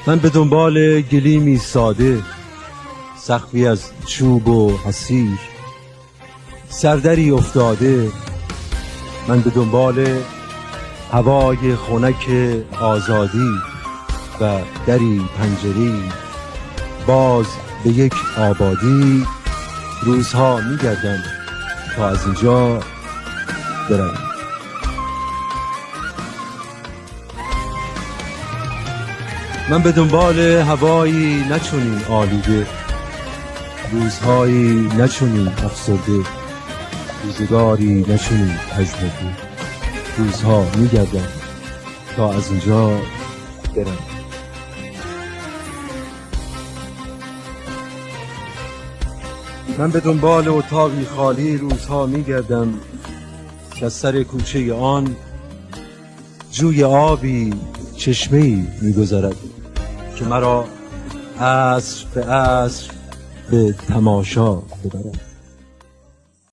من به دنبال گلیمی ساده، سقفی از چوب و حصیر، سردری افتاده. من به دنبال هوای خنک آزادی و دری پنجری باز به یک آبادی. روزها میگردم تا از اینجا بروم. من به دنبال هوایی نچنین آلوده، روزهایی نچنین افسرده، روزگاری نچنین پژمرده. روزها میگردم تا از اینجا برم. من به دنبال اتاقی خالی روزها میگردم که از سر کوچه آن جوی آبی چشمه‌ای میگذرد که مرا عصر به عصر به تماشا ببرد.